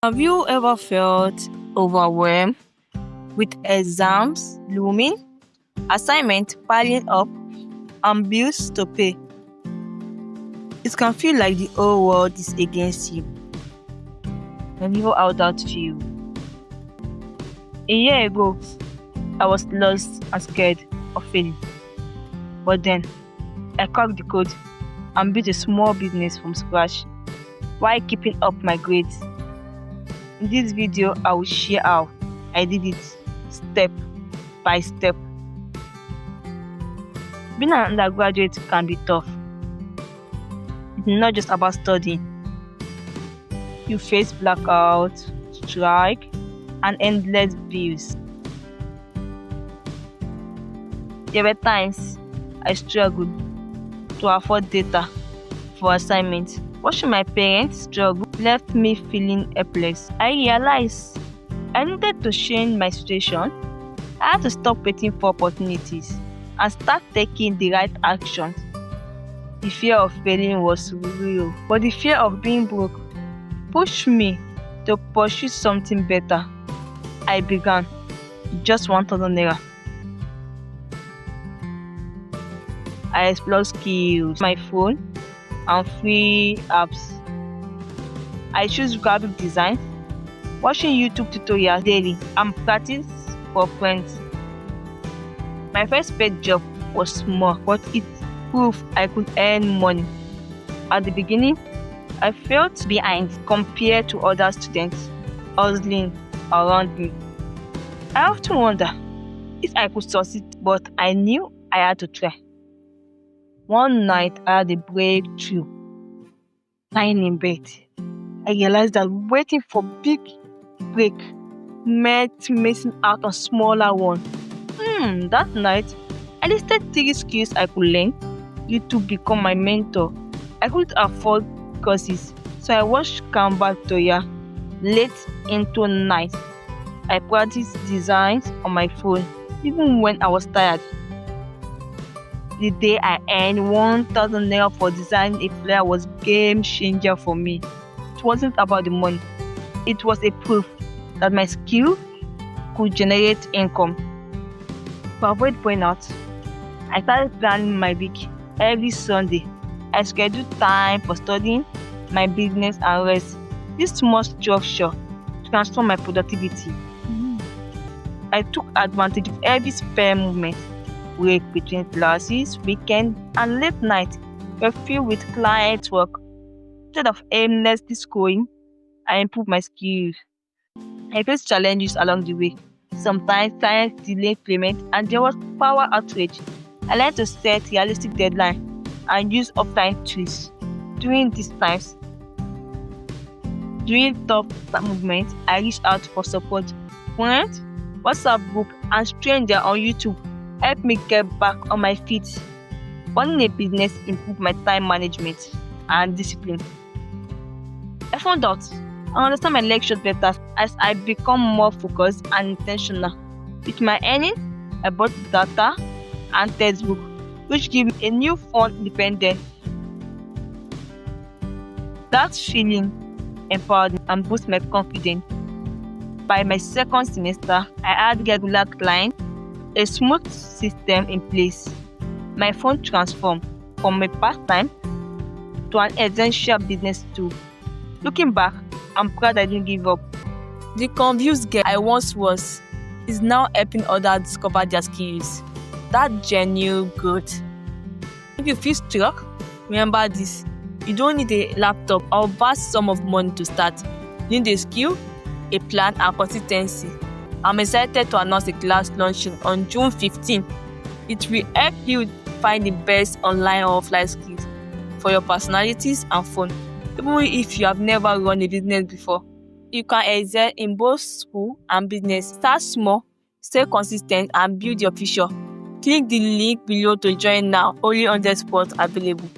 Have you ever felt overwhelmed with exams looming, assignments piling up, and bills to pay? It can feel like the whole world is against you. And even how that feel. A year ago, I was lost and scared of failing. But then, I cracked the code and built a small business from scratch while keeping up my grades. In this video, I will share how I did it step by step. Being an undergraduate can be tough. It's not just about studying. You face blackout, strike, and endless bills. There were times I struggled to afford data for assignments. Watching my parents struggle left me feeling helpless. I realized I needed to change my situation. I had to stop waiting for opportunities and start taking the right actions. The fear of failing was real, but the fear of being broke pushed me to pursue something better. I began just 1,000 naira. I explored skills, my phone, and free apps. I choose graphic design, watching YouTube tutorials daily, and practice for friends. My first paid job was small, but it proved I could earn money. At the beginning, I felt behind compared to other students hustling around me. I often wonder if I could succeed, but I knew I had to try. One night, I had a breakthrough. Lying in bed, I realized that waiting for big break meant missing out on smaller ones. That night, I listed 3 skills I could learn. YouTube became my mentor. I couldn't afford courses, so I watched Canva tutorial late into night. I practiced designs on my phone, even when I was tired. The day I earned 1,000 naira for designing a flyer was game changer for me. It wasn't about the money. It was a proof that my skill could generate income. To avoid burnout, I started planning my week every Sunday. I scheduled time for studying, my business, and rest. This small structure transformed my productivity. I took advantage of every spare moment. Break between classes, weekend, and late night were filled with client work. Instead of aimlessly scrolling, I improved my skills. I faced challenges along the way. Sometimes clients delayed payment and there was power outage. I learned to set realistic deadlines and use offline tools. During these times, during tough movements, I reached out for support. Friends, WhatsApp group, and strangers on YouTube helped me get back on my feet. Running a business improved my time management and discipline. I found out I understand my lectures better as I become more focused and intentional. With my earnings, I bought data and textbook, which gave me a new fun independence. That feeling empowered me and boosted my confidence. By my second semester, I had regular clients, a smooth system in place. My phone transformed from a pastime to an essential business tool. Looking back, I'm proud I didn't give up. The confused girl I once was is now helping others discover their skills. That genuine growth. If you feel stuck, remember this. You don't need a laptop or vast sum of money to start. You need a skill, a plan, and consistency. I'm excited to announce a class launching on June 15. It will help you find the best online or offline skills for your personalities and fun. Even if you have never run a business before, you can excel in both school and business. Start small, stay consistent, and build your future. Click the link below to join now. Only on the spots available.